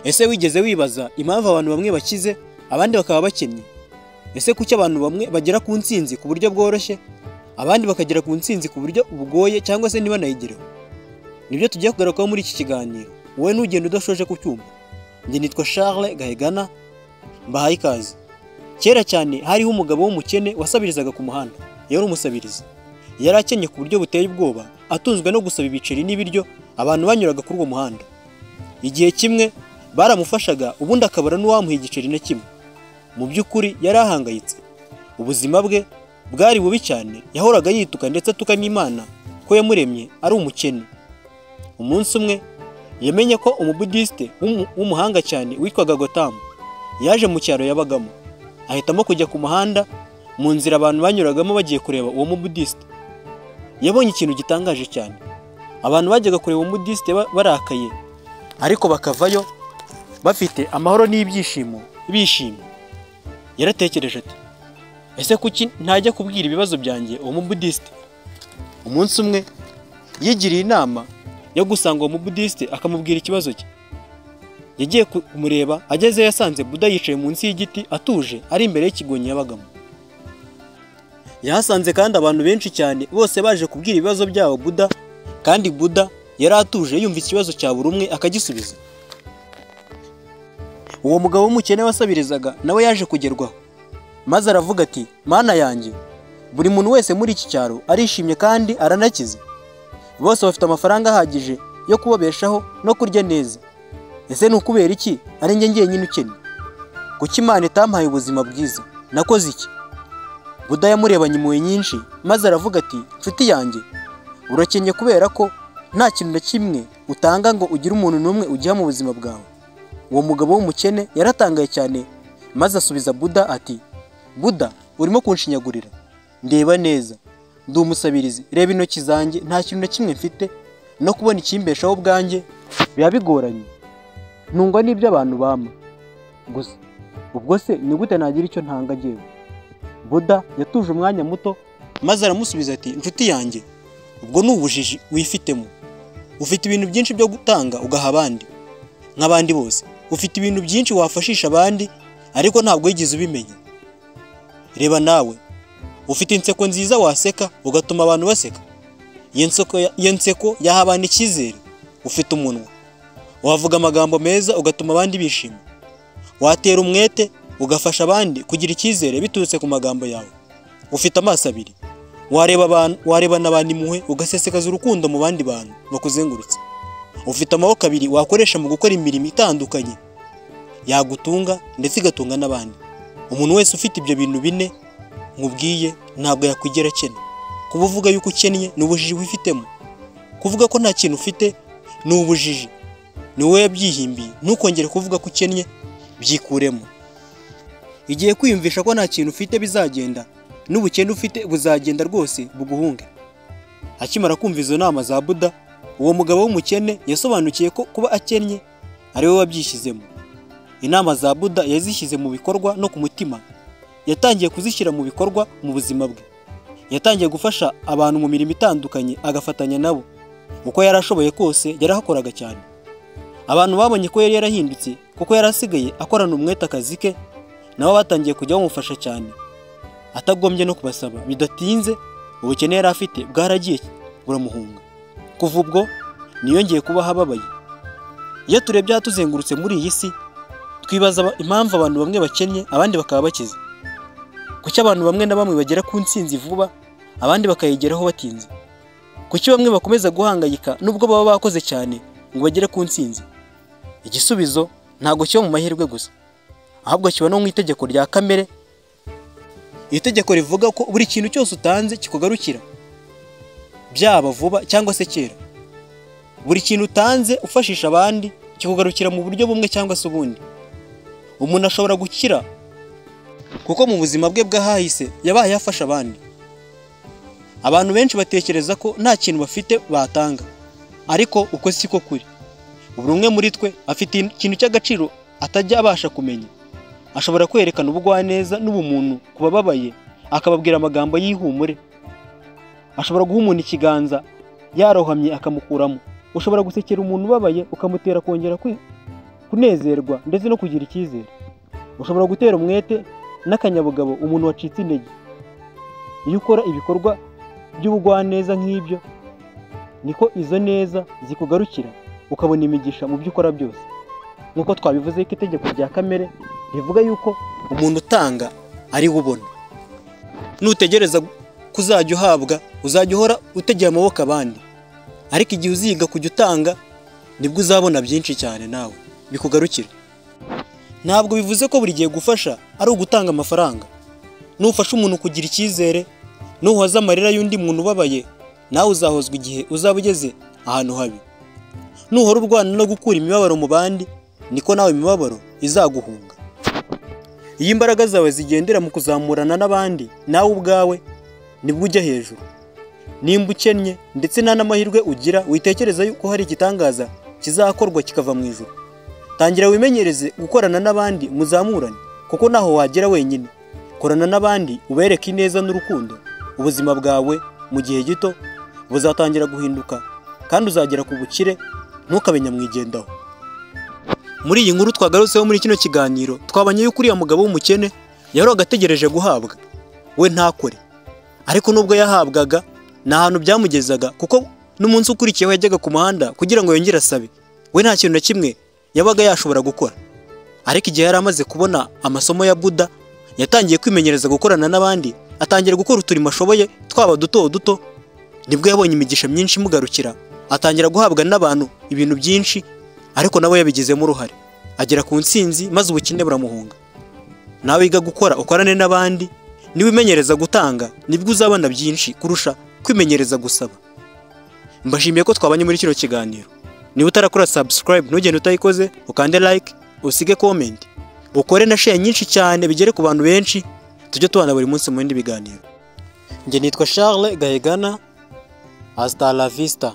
Ese wigeze wibaza impamvu abantu bamwe bakize abandi bakaba bakennye? Ese kuki abantu bamwe bagera ku ntsinzi ku buryo bworoshye abandi bakagera ku ntsinzi ku buryo bugoye cyangwa se ntibanayigereho? Nibyo tugiye kugarukaho muri iki kiganiro. Wowe ntugende udashoje kucyumva. Njye nitwa Charles Gahegana, mbahaye ikaze. Kera cyane hariho umugabo w'umukene wasabirizaga ku muhanda. Yari umusabirizi. Yari akennye ku buryo buteye ubwoba, atunzwe no gusaba ibiceri n'ibiryo abantu banyuraga kuri uwo muhanda. Igihe kimwe baramufashaga, ubundi akabara n'uwamuha igiceri na kimwe. Mu by'ukuri yari ahangayitse. Ubuzima bwe bwari bubi cyane, yahoraga yituka ndetse atuka n'Imana ko yamuremye ari umukene. Umunsi umwe yamenye ko umubudiste w'umuhanga cyane witwaga Gotamu yaje mu cyaro yabagamo. Ahitamo kujya ku muhanda, mu nzira abantu banyuragamo bagiye kureba uwo mubudiste. Yabonye ikintu gitangaje cyane. Abantu bajyaga kureba uwo mubudiste barakaye, ariko bakavayo bafite amahoro n'ibyishimo bishimye. Yaratekereje ati, ese kuki ntajya kubwira ibibazo byanjye uwo mubudiste? Umunsi umwe yigiriye inama yo gusanga uwo mubudiste akamubwira ikibazo cye. Yagiye kumureba, ageze yasanze Buda yicaye munsi y'igiti atuje ari imbere y'ikigonyi yabagamo. Yahasanze kandi abantu benshi cyane, bose baje kubwira ibibazo byabo Buda, kandi Buda yari atuje yumva ikibazo cya buri umwe akagisubiza. Uwo mugabo w'umukene wasabirizaga nawe yaje kugerwaho, maze aravuga ati, Mana yanjye, buri muntu wese muri iki cyaro arishimye kandi aranakize. Bose bafite amafaranga ahagije yo kubabeshaho no kurya neza. Ese ni ukubera iki ari njye njyenyine ukennye? Kuki Imana itampaye ubuzima bwiza? Nakoze iki? Buda yamurebanye impuhwe nyinshi, maze aravuga ati, nshuti yanjye, urakennye kubera ko nta kintu na kimwe utanga ngo ugire umuntu n'umwe ugiha mu buzima bwawe. Uwo mugabo w'umukene yaratangaye cyane, maze asubiza Buda ati, Buda, urimo kunshinyagurira. Ndeba neza, ndi umusabirizi, reba intoki zanjye, nta kintu na kimwe mfite, no kubona ikimbeshaho bwanjye biba bigoranye. Ntungwa n'ibyo abantu bampa gusa. Ubwo se ni gute nagira icyo ntanga jyewe? Buda yatuje umwanya muto, maze aramusubiza ati, nshuti yanjye, ubwo ni ubujiji wifitemo. Ufite ibintu byinshi byo gutanga ugaha abandi nk'abandi bose. Ufite ibintu byinshi wafashisha abandi, ariko ntabwo wigeze ubimenya. Reba nawe, ufite inseko nziza waseka ugatuma abantu baseka. Iyo nseko yaha abantu icyizere. Ufite umunwa, wavuga amagambo meza ugatuma abandi bishima. Watera umwete ugafasha abandi kugira icyizere biturutse ku magambo yawe. Ufite amaso abiri, warebana abantu impuhwe ugasesekaza urukundo mu bandi bantu bakuzengurutse. Ufite amaboko abiri wakoresha mu gukora imirimo itandukanye yagutunga ndetse igatunga n'abandi. Umuntu wese ufite ibyo bintu bine nkubwiye ntabwo yakwigera akena. Kuba uvuga yuko ukennye ni ubujiji wifitemo. Kuvuga ko nta kintu ufite ni ubujiji, ni wowe yabyihimbiye. Ntukongere kuvuga ko ukennye, byikuremo. Igihe kwiyumvisha ko nta kintu ufite bizagenda, n'ubukene ufite buzagenda rwose buguhunge. Akimara kumva izo nama za Buda, uwo mugabo w'umukene yasobanukiye ko kuba akennye ari we wabyishyizemo. Inama za Buda yazishyize mu bikorwa no ku mutima. Yatangiye kuzishyira mu bikorwa mu buzima bwe. Yatangiye gufasha abantu mu mirimo itandukanye, agafatanya nabo. Uko yarashoboye kose yarahakoraga cyane. Abantu babonye ko yari yarahindutse, kuko yarasigaye akorana umwete akazi ke, nabo batangiye kujya bamufasha cyane, atagombye no kubasaba. Bidatinze ubukene yari afite bwaragiye buramuhunga. Kuva ubwo niyongeye kuba hababaye. Iyo turebye tuzengurutse muri iyi si, twibaza impamvu abantu bamwe bakennye abandi bakaba bakize. Kuki abantu bamwe na bamwe bagera ku ntsinzi vuba abandi bakayigeraho batinze? Kuki bamwe bakomeza guhangayika nubwo baba bakoze cyane ngo bagere ku ntsinzi? Igisubizo ntago kiba mu mahirwe gusa, ahubwo kiba no mu itegeko rya kamere. Itegeko rivuga ko buri kintu cyose utanze kikugarukira, byaba vuba cyangwa se kera. Buri kintu utanze ufashisha abandi kikugarukira mu buryo bumwe cyangwa se ubundi. Umuntu ashobora gukira kuko mu buzima bwe bwahahise yabaye yafasha abandi. Abantu benshi batekereza ko nta kintu bafite batanga, ariko uko siko kuri. Buri umwe muri twe afite ikintu cy'agaciro atajya abasha kumenya. Ashobora kwerekana ubugwaneza n'ubumuntu ku bababaye, akababwira amagambo y'ihumure. Ashobora guha umuntu ikiganza yarohamye akamukuramo. Ushobora gusekera umuntu ubabaye ukamutera kongera kunezerwa ndetse no kugira icyizere. Ushobora gutera umwete n'akanyabugabo umuntu wacitse intege. Iyo ukora ibikorwa by'ubugwaneza nk'ibyo, niko izo neza zikugarukira ukabona imigisha mu byo ukora byose. Nk'uko twabivuze ko itegeko rya kamere rivuga yuko umuntu utanga ari we ubona. Nutegereza kuzajya uhabwa, uzajya uhora utegeye amaboko abandi, ariko igihe uziga kujya utanga nibwo uzabona byinshi cyane nawe bikugarukira. Ntabwo bivuze ko buri gihe gufasha ari ugutanga amafaranga. Nufasha umuntu kugira icyizere, nuhoza amarira y'undi muntu ubabaye, nawe uzahozwa igihe uzaba ugeze ahantu habi. Nuhora urwana no gukura imibabaro mu bandi, niko nawe imibabaro izaguhunga. Iyo imbaraga zawe zigendera mu kuzamurana n'abandi, nawe ubwawe nibwo ujya hejuru. Nimba ukennye ndetse nta n'amahirwe ugira, witekereza yuko hari igitangaza kizakorwa kikava mu ijuru. Tangira wimenyereze gukorana n'abandi muzamurane, kuko naho wagera wenyine. Korana n'abandi ubereke ineza n'urukundo. Ubuzima bwawe mu gihe gito buzatangira guhinduka kandi uzagera ku bukire, ntukabe nyamwigendaho. Muri iyi nkuru twagarutseho muri kino kiganiro, twabanye yuko uriya mugabo w'umukene yahoraga ategereje guhabwa, we ntakore. Ariko nubwo yahabwaga, nta hantu byamugezaga, kuko n'umunsi ukurikiyeho yajyaga ku muhanda kugira ngo yongere asabe. We nta kintu na kimwe yabaga yashobora gukora. Ariko igihe yari amaze kubona amasomo ya Buda, yatangiye kwimenyereza gukorana n'abandi, atangira gukora uturimo ashoboye twaba duto duto. Nibwo yabonye imigisha myinshi imugarukira, atangira guhabwa n'abantu ibintu byinshi, ariko nawe yabigizemo uruhare, agera ku ntsinzi maze ubukene buramuhunga. Nawe wiga gukora ukorane n'abandi, niwimenyereza gutanga, nibwo uzabona byinshi kurusha kwimenyereza gusaba. Mbashimiye ko twabanye muri kino kiganiro. Niba utarakora subscribe, ntugende utayikoze, ukande like, usige comment, ukore na share nyinshi cyane bigere ku bantu benshi, tujye tubana buri munsi mu bindi biganiro. Nge nitwa Charles Gahegana. Hasta la vista.